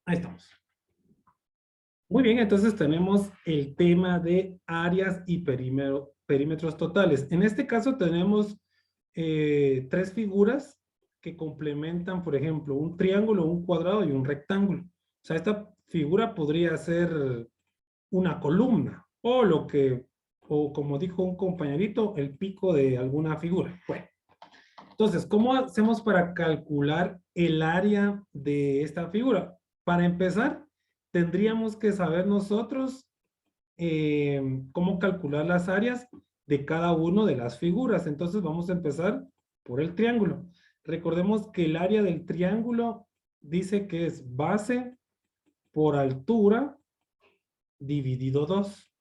Ahí estamos. Muy bien, entonces tenemos el tema de áreas y perímetros totales. En este caso tenemos tres figuras que complementan, por ejemplo, un triángulo, un cuadrado y un rectángulo. O sea, esta figura podría ser una columna o como dijo un compañerito, el pico de alguna figura. Bueno, entonces, ¿cómo hacemos para calcular el área de esta figura? Para empezar, tendríamos que saber nosotros cómo calcular las áreas de cada una de las figuras. Entonces, vamos a empezar por el triángulo. Recordemos que el área del triángulo dice que es base por altura dividido 2.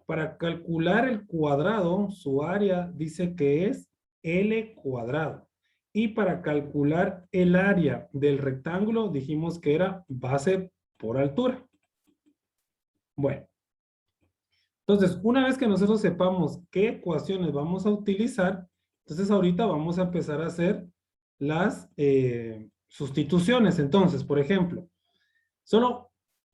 Para calcular el cuadrado, su área dice que es L cuadrado. Y para calcular el área del rectángulo, dijimos que era base por altura. Bueno, entonces, una vez que nosotros sepamos qué ecuaciones vamos a utilizar, entonces ahorita vamos a empezar a hacer las sustituciones. Entonces, por ejemplo, solo,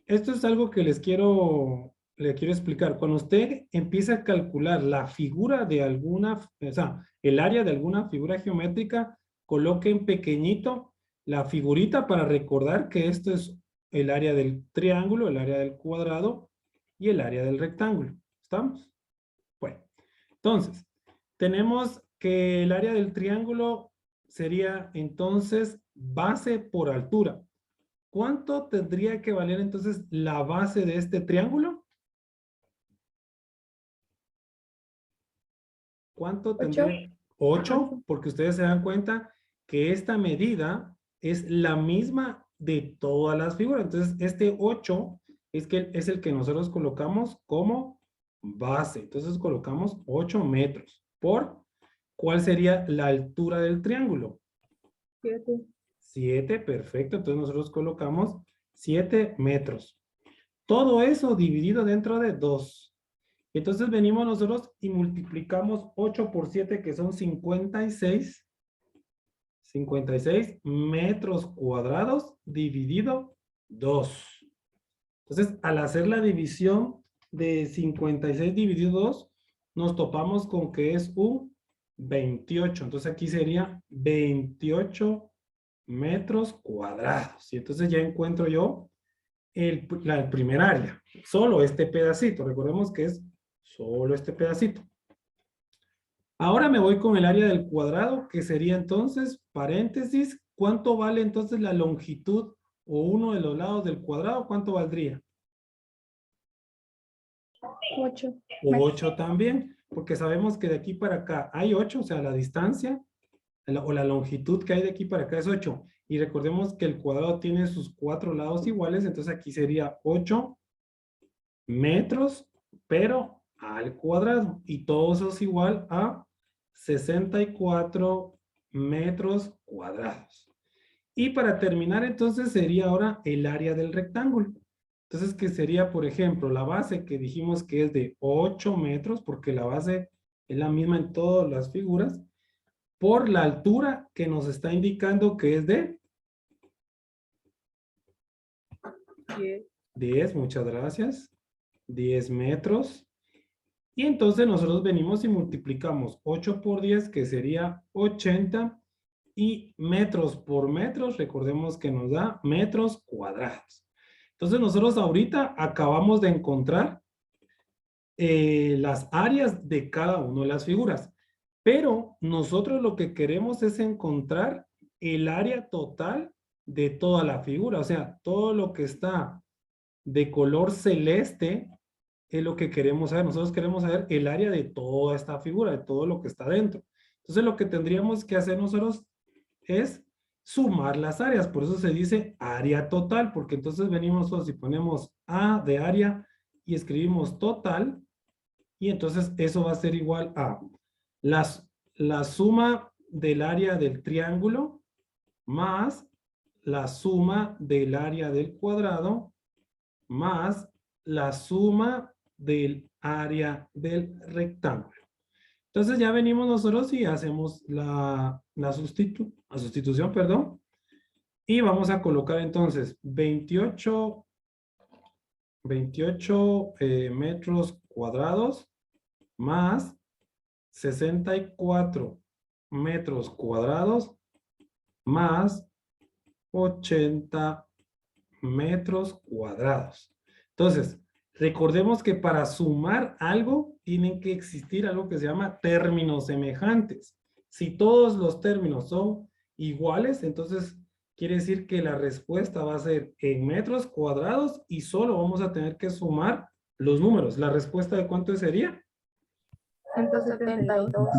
esto es algo que le quiero explicar. Cuando usted empieza a calcular la figura de alguna, o sea, el área de alguna figura geométrica, coloque en pequeñito la figurita para recordar que esto es el área del triángulo, el área del cuadrado y el área del rectángulo. ¿Estamos? Bueno, entonces, tenemos que el área del triángulo sería entonces base por altura. ¿Cuánto tendría que valer entonces la base de este triángulo? ¿Cuánto 8. tendría? 8, porque ustedes se dan cuenta que esta medida es la misma de todas las figuras. Entonces, este 8 es el que nosotros colocamos como base. Entonces, colocamos 8 metros. ¿Cuál sería la altura del triángulo? 7. 7, perfecto. Entonces, nosotros colocamos 7 metros. Todo eso dividido dentro de 2. Entonces venimos nosotros y multiplicamos 8 por 7, que son 56. 56 metros cuadrados dividido 2. Entonces, al hacer la división de 56 dividido 2, nos topamos con que es un 28. Entonces, aquí sería 28 metros cuadrados. Y entonces ya encuentro yo el primer área. Solo este pedacito. Recordemos que es solo este pedacito. Ahora me voy con el área del cuadrado, que sería entonces, paréntesis, ¿cuánto vale entonces la longitud o uno de los lados del cuadrado? ¿Cuánto valdría? 8. 8 también, porque sabemos que de aquí para acá hay 8, o sea, la distancia o la longitud que hay de aquí para acá es 8. Y recordemos que el cuadrado tiene sus 4 lados iguales, entonces aquí sería 8 metros, pero al cuadrado. Y todo eso es igual a 64 metros cuadrados. Y para terminar, entonces, sería ahora el área del rectángulo. Entonces, que sería, por ejemplo, la base que dijimos que es de 8 metros, porque la base es la misma en todas las figuras, por la altura que nos está indicando que es de 10. 10, muchas gracias, 10 metros. Y entonces nosotros venimos y multiplicamos 8 por 10, que sería 80, y metros por metros, recordemos que nos da metros cuadrados. Entonces nosotros ahorita acabamos de encontrar las áreas de cada una de las figuras, pero nosotros lo que queremos es encontrar el área total de toda la figura, o sea, todo lo que está de color celeste es lo que queremos saber. Nosotros queremos saber el área de toda esta figura, de todo lo que está dentro. Entonces lo que tendríamos que hacer nosotros es sumar las áreas. Por eso se dice área total, porque entonces venimos nosotros y ponemos A de área y escribimos total, y entonces eso va a ser igual a la suma del área del triángulo más la suma del área del cuadrado más la suma del área del rectángulo. Entonces ya venimos nosotros y hacemos la sustitución, perdón. Y vamos a colocar entonces 28 metros cuadrados más 64 metros cuadrados más 80 metros cuadrados. Entonces, recordemos que para sumar algo, tienen que existir algo que se llama términos semejantes. Si todos los términos son iguales, entonces quiere decir que la respuesta va a ser en metros cuadrados y solo vamos a tener que sumar los números. ¿La respuesta de cuánto sería? 172.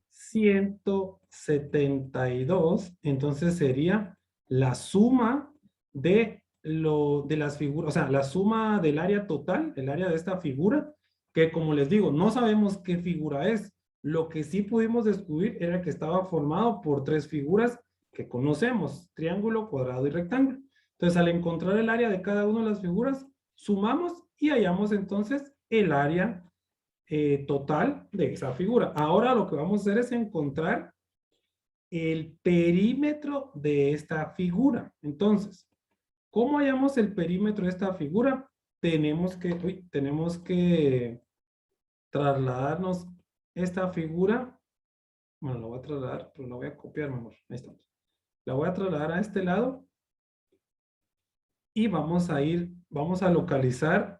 172, entonces sería la suma de las figuras, o sea, la suma del área total, el área de esta figura, que como les digo, no sabemos qué figura es. Lo que sí pudimos descubrir era que estaba formado por tres figuras que conocemos, triángulo, cuadrado y rectángulo. Entonces, al encontrar el área de cada una de las figuras, sumamos y hallamos entonces el área total de esa figura. Ahora lo que vamos a hacer es encontrar el perímetro de esta figura. Entonces, ¿cómo hallamos el perímetro de esta figura? Tenemos que trasladarnos esta figura. Bueno, la voy a trasladar, pero la voy a copiar, mi amor. Ahí está. La voy a trasladar a este lado. Y vamos a localizar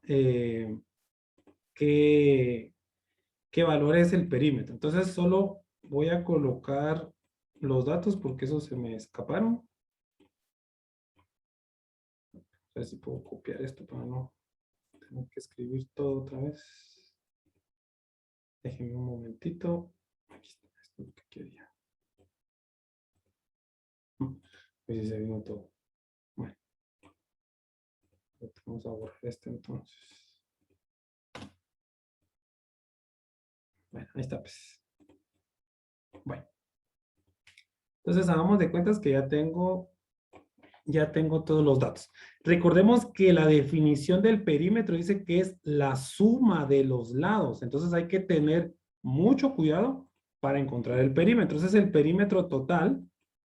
qué valor es el perímetro. Entonces, solo voy a colocar los datos porque esos se me escaparon. A ver si puedo copiar esto para no tener que escribir todo otra vez. Déjenme un momentito. Aquí está, esto es lo que quería. Pues se vino todo. Bueno. Vamos a borrar este entonces. Bueno, ahí está pues. Bueno. Entonces hagamos de cuentas que ya tengo todos los datos. Recordemos que la definición del perímetro dice que es la suma de los lados. Entonces hay que tener mucho cuidado para encontrar el perímetro. Entonces el perímetro total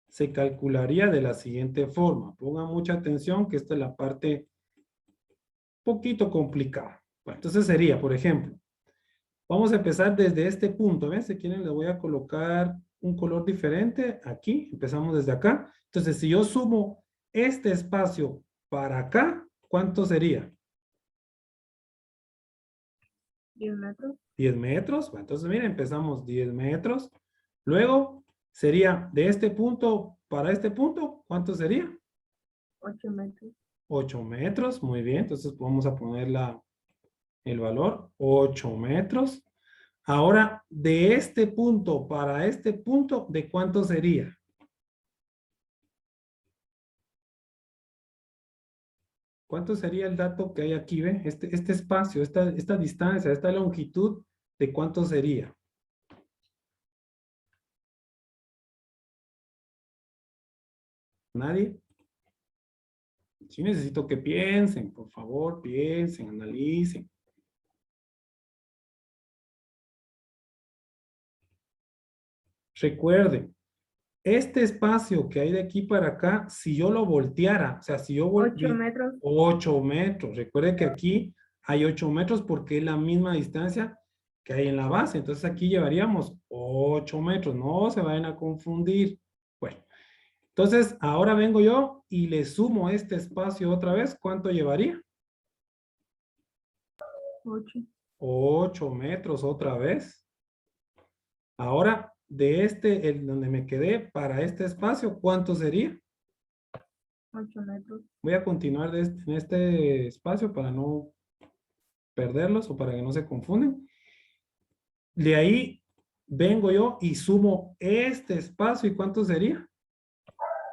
se calcularía de la siguiente forma. Pongan mucha atención que esta es la parte poquito complicada. Bueno, entonces sería, por ejemplo, vamos a empezar desde este punto. ¿Ven? Si quieren le voy a colocar un color diferente. Aquí, empezamos desde acá. Entonces, si yo sumo este espacio para acá, ¿cuánto sería? 10 metros. 10 metros. Bueno, entonces, miren, empezamos 10 metros. Luego, sería de este punto para este punto, ¿cuánto sería? 8 metros. 8 metros, muy bien. Entonces, vamos a poner el valor, 8 metros. Ahora, de este punto para este punto, ¿de cuánto sería? ¿Cuánto sería el dato que hay aquí? ¿Ve? Este espacio, esta distancia, esta longitud, ¿de cuánto sería? ¿Nadie? Sí necesito que piensen, por favor, piensen, analicen. Recuerden, este espacio que hay de aquí para acá, si yo lo volteara, o sea, si yo 8 metros. 8 metros. Recuerden que aquí hay 8 metros porque es la misma distancia que hay en la base. Entonces aquí llevaríamos 8 metros. No se vayan a confundir. Bueno, entonces ahora vengo yo y le sumo este espacio otra vez. ¿Cuánto llevaría? 8. 8 metros otra vez. Ahora, de donde me quedé, para este espacio, ¿cuánto sería? 8 metros. Voy a continuar en este espacio para no perderlos o para que no se confunden. De ahí vengo yo y sumo este espacio. ¿Y cuánto sería?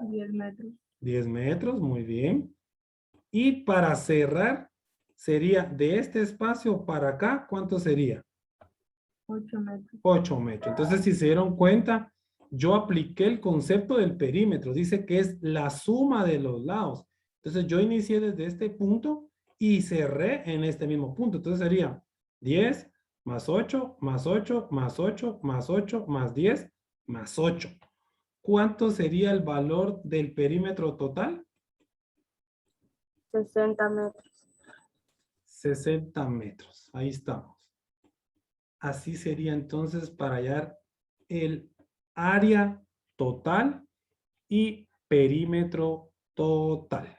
10 metros. 10 metros, muy bien. Y para cerrar, sería de este espacio para acá, ¿cuánto sería? 8 metros. 8 metros. Entonces, si se dieron cuenta, yo apliqué el concepto del perímetro. Dice que es la suma de los lados. Entonces, yo inicié desde este punto y cerré en este mismo punto. Entonces, sería 10 más 8, más 8, más 8, más 8, más 10, más 8. ¿cuánto sería el valor del perímetro total? 60 metros. 60 metros. Ahí estamos. Así sería entonces para hallar el área total y perímetro total.